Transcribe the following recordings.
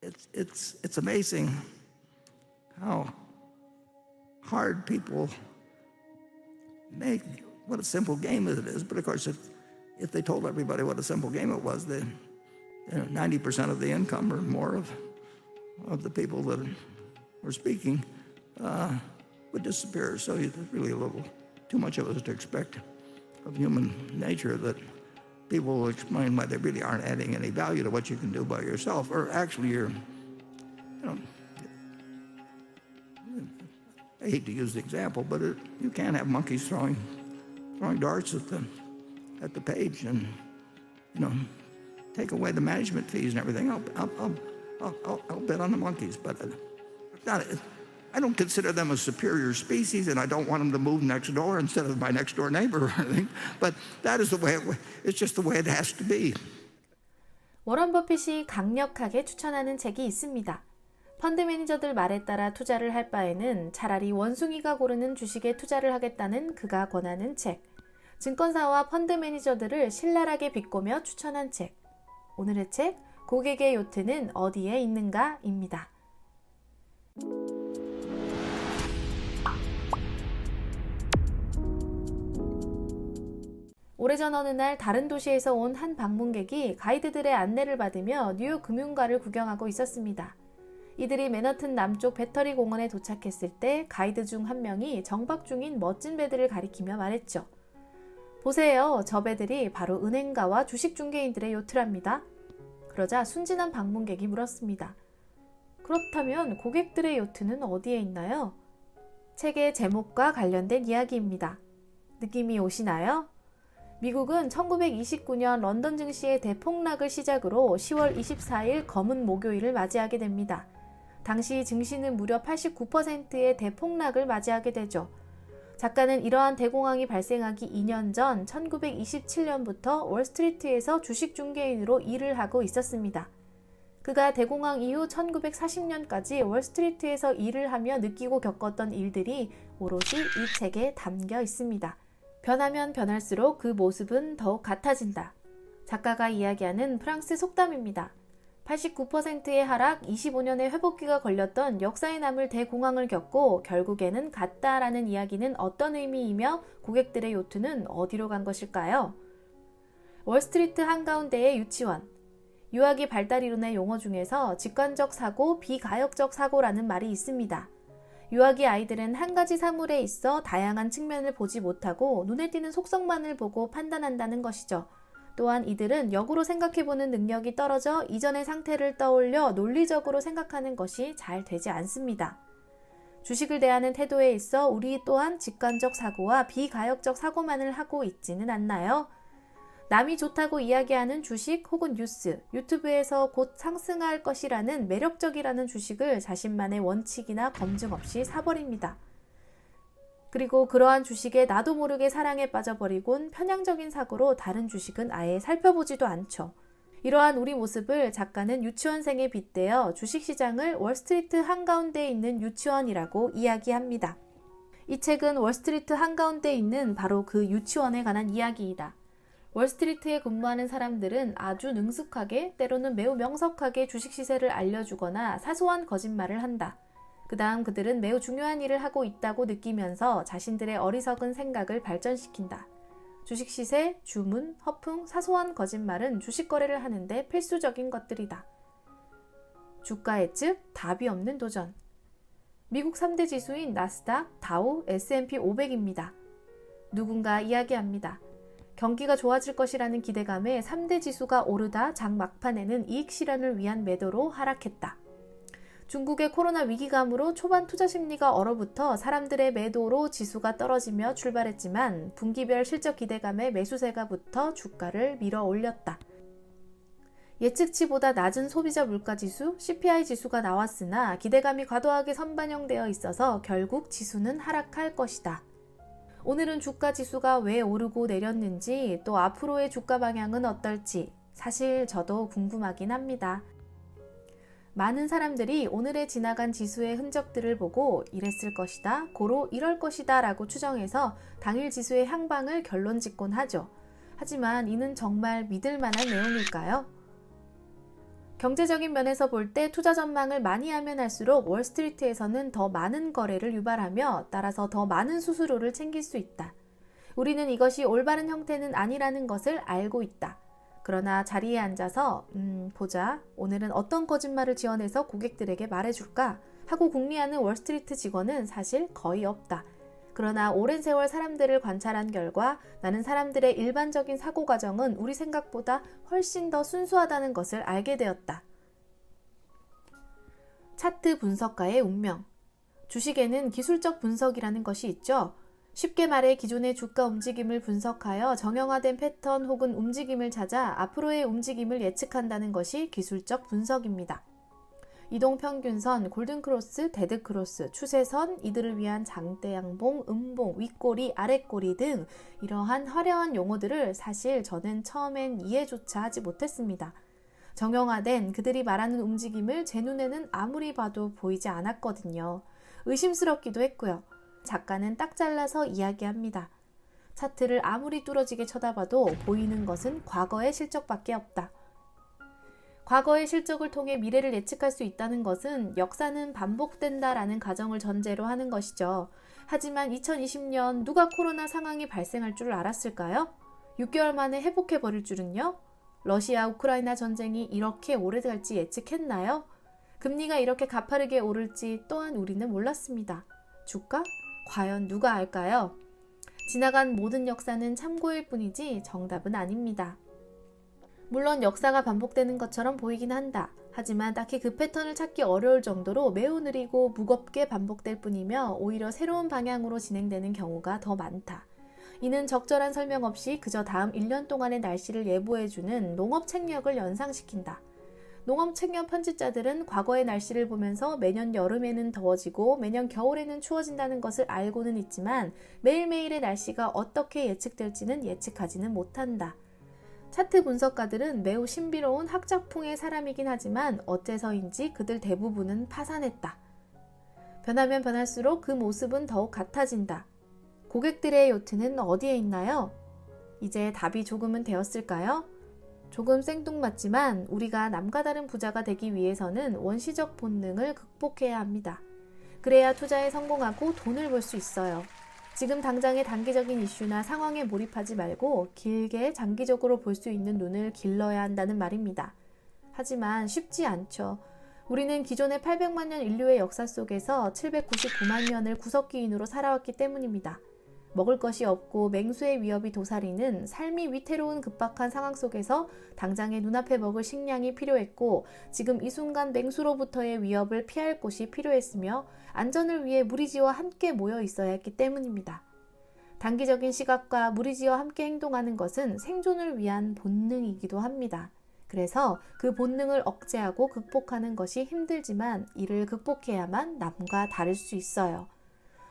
It's amazing how hard people make what a simple game it is. But of course, if they told everybody what a simple game it was, then 90% of the income or more of the people that were speaking would disappear. So it's really a little too much of us to expect of human nature that people will explain why they really aren't adding any value to what you can do by yourself, or actually I hate to use the example, but you can't have monkeys throwing darts at the page and take away the management fees and everything. I'll bet on the monkeys, but I don't consider them a superior species, and I don't want them to move next door instead of my next door neighbor or anything. But that is the way it's just the way it has to be. 워런 버핏이 강력하게 추천하는 책이 있습니다. 펀드 매니저들 말에 따라 투자를 할 바에는 차라리 원숭이가 고르는 주식에 투자를 하겠다는 그가 권하는 책. 증권사와 펀드 매니저들을 신랄하게 비꼬며 추천한 책. 오늘의 책, 고객의 요트는 어디에 있는가입니다. 오래전 어느 날 다른 도시에서 온 한 방문객이 가이드들의 안내를 받으며 뉴욕 금융가를 구경하고 있었습니다. 이들이 맨하튼 남쪽 배터리 공원에 도착했을 때 가이드 중 한 명이 정박 중인 멋진 배들을 가리키며 말했죠. 보세요, 저 배들이 바로 은행가와 주식 중개인들의 요트랍니다. 그러자 순진한 방문객이 물었습니다. 그렇다면 고객들의 요트는 어디에 있나요? 책의 제목과 관련된 이야기입니다. 느낌이 오시나요? 미국은 1929년 런던 증시의 대폭락을 시작으로 10월 24일 검은 목요일을 맞이하게 됩니다. 당시 증시는 무려 89%의 대폭락을 맞이하게 되죠. 작가는 이러한 대공황이 발생하기 2년 전 1927년부터 월스트리트에서 주식 중개인으로 일을 하고 있었습니다. 그가 대공황 이후 1940년까지 월스트리트에서 일을 하며 느끼고 겪었던 일들이 오롯이 이 책에 담겨 있습니다. 변하면 변할수록 그 모습은 더욱 같아진다. 작가가 이야기하는 프랑스 속담입니다. 89%의 하락, 25년의 회복기가 걸렸던 역사에 남을 대공황을 겪고 결국에는 갔다라는 이야기는 어떤 의미이며 고객들의 요트는 어디로 간 것일까요? 월스트리트 한가운데의 유치원. 유아기 발달 이론의 용어 중에서 직관적 사고, 비가역적 사고라는 말이 있습니다. 유아기 아이들은 한 가지 사물에 있어 다양한 측면을 보지 못하고 눈에 띄는 속성만을 보고 판단한다는 것이죠. 또한 이들은 역으로 생각해보는 능력이 떨어져 이전의 상태를 떠올려 논리적으로 생각하는 것이 잘 되지 않습니다. 주식을 대하는 태도에 있어 우리 또한 직관적 사고와 비가역적 사고만을 하고 있지는 않나요? 남이 좋다고 이야기하는 주식 혹은 뉴스, 유튜브에서 곧 상승할 것이라는 매력적이라는 주식을 자신만의 원칙이나 검증 없이 사버립니다. 그리고 그러한 주식에 나도 모르게 사랑에 빠져버리곤 편향적인 사고로 다른 주식은 아예 살펴보지도 않죠. 이러한 우리 모습을 작가는 유치원생에 빗대어 주식시장을 월스트리트 한가운데에 있는 유치원이라고 이야기합니다. 이 책은 월스트리트 한가운데에 있는 바로 그 유치원에 관한 이야기이다. 월스트리트에 근무하는 사람들은 아주 능숙하게, 때로는 매우 명석하게 주식 시세를 알려주거나 사소한 거짓말을 한다. 그 다음 그들은 매우 중요한 일을 하고 있다고 느끼면서 자신들의 어리석은 생각을 발전시킨다. 주식 시세, 주문, 허풍, 사소한 거짓말은 주식 거래를 하는데 필수적인 것들이다. 주가 예측, 답이 없는 도전. 미국 3대 지수인 나스닥, 다우, S&P 500입니다. 누군가 이야기합니다. 경기가 좋아질 것이라는 기대감에 3대 지수가 오르다 장 막판에는 이익 실현을 위한 매도로 하락했다. 중국의 코로나 위기감으로 초반 투자 심리가 얼어붙어 사람들의 매도로 지수가 떨어지며 출발했지만 분기별 실적 기대감에 매수세가 붙어 주가를 밀어 올렸다. 예측치보다 낮은 소비자 물가지수, CPI 지수가 나왔으나 기대감이 과도하게 선반영되어 있어서 결국 지수는 하락할 것이다. 오늘은 주가 지수가 왜 오르고 내렸는지, 또 앞으로의 주가 방향은 어떨지 사실 저도 궁금하긴 합니다. 많은 사람들이 오늘의 지나간 지수의 흔적들을 보고 이랬을 것이다, 고로 이럴 것이다 라고 추정해서 당일 지수의 향방을 결론 짓곤 하죠. 하지만 이는 정말 믿을 만한 내용일까요? 경제적인 면에서 볼 때 투자 전망을 많이 하면 할수록 월스트리트에서는 더 많은 거래를 유발하며 따라서 더 많은 수수료를 챙길 수 있다. 우리는 이것이 올바른 형태는 아니라는 것을 알고 있다. 그러나 자리에 앉아서 보자. 오늘은 어떤 거짓말을 지어내서 고객들에게 말해줄까? 하고 궁리하는 월스트리트 직원은 사실 거의 없다. 그러나 오랜 세월 사람들을 관찰한 결과 나는 사람들의 일반적인 사고 과정은 우리 생각보다 훨씬 더 순수하다는 것을 알게 되었다. 차트 분석가의 운명. 주식에는 기술적 분석이라는 것이 있죠. 쉽게 말해 기존의 주가 움직임을 분석하여 정형화된 패턴 혹은 움직임을 찾아 앞으로의 움직임을 예측한다는 것이 기술적 분석입니다. 이동평균선, 골든크로스, 데드크로스, 추세선, 이들을 위한 장대양봉, 음봉, 윗꼬리, 아랫꼬리 등 이러한 화려한 용어들을 사실 저는 처음엔 이해조차 하지 못했습니다. 정형화된 그들이 말하는 움직임을 제 눈에는 아무리 봐도 보이지 않았거든요. 의심스럽기도 했고요. 작가는 딱 잘라서 이야기합니다. 차트를 아무리 뚫어지게 쳐다봐도 보이는 것은 과거의 실적밖에 없다. 과거의 실적을 통해 미래를 예측할 수 있다는 것은 역사는 반복된다라는 가정을 전제로 하는 것이죠. 하지만 2020년 누가 코로나 상황이 발생할 줄 알았을까요? 6개월 만에 회복해버릴 줄은요? 러시아 우크라이나 전쟁이 이렇게 오래갈지 예측했나요? 금리가 이렇게 가파르게 오를지 또한 우리는 몰랐습니다. 주가? 과연 누가 알까요? 지나간 모든 역사는 참고일 뿐이지 정답은 아닙니다. 물론 역사가 반복되는 것처럼 보이긴 한다. 하지만 딱히 그 패턴을 찾기 어려울 정도로 매우 느리고 무겁게 반복될 뿐이며 오히려 새로운 방향으로 진행되는 경우가 더 많다. 이는 적절한 설명 없이 그저 다음 1년 동안의 날씨를 예보해주는 농업 책력을 연상시킨다. 농업 책력 편집자들은 과거의 날씨를 보면서 매년 여름에는 더워지고 매년 겨울에는 추워진다는 것을 알고는 있지만 매일매일의 날씨가 어떻게 예측될지는 예측하지는 못한다. 차트 분석가들은 매우 신비로운 학작풍의 사람이긴 하지만 어째서인지 그들 대부분은 파산했다. 변하면 변할수록 그 모습은 더욱 같아진다. 고객들의 요트는 어디에 있나요? 이제 답이 조금은 되었을까요? 조금 생뚱맞지만 우리가 남과 다른 부자가 되기 위해서는 원시적 본능을 극복해야 합니다. 그래야 투자에 성공하고 돈을 벌 수 있어요. 지금 당장의 단기적인 이슈나 상황에 몰입하지 말고 길게 장기적으로 볼 수 있는 눈을 길러야 한다는 말입니다. 하지만 쉽지 않죠. 우리는 기존의 800만 년 인류의 역사 속에서 799만 년을 구석기인으로 살아왔기 때문입니다. 먹을 것이 없고 맹수의 위협이 도사리는 삶이 위태로운 급박한 상황 속에서 당장의 눈앞에 먹을 식량이 필요했고 지금 이 순간 맹수로부터의 위협을 피할 곳이 필요했으며 안전을 위해 무리지와 함께 모여 있어야 했기 때문입니다. 단기적인 시각과 무리지와 함께 행동하는 것은 생존을 위한 본능이기도 합니다. 그래서 그 본능을 억제하고 극복하는 것이 힘들지만 이를 극복해야만 남과 다를 수 있어요.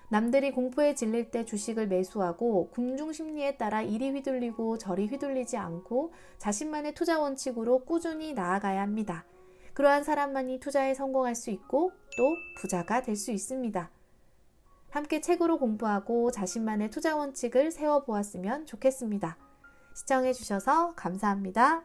남들이 공포에 질릴 때 주식을 매수하고 군중 심리에 따라 이리 휘둘리고 저리 휘둘리지 않고 자신만의 투자 원칙으로 꾸준히 나아가야 합니다. 그러한 사람만이 투자에 성공할 수 있고 또 부자가 될 수 있습니다. 함께 책으로 공부하고 자신만의 투자 원칙을 세워보았으면 좋겠습니다. 시청해주셔서 감사합니다.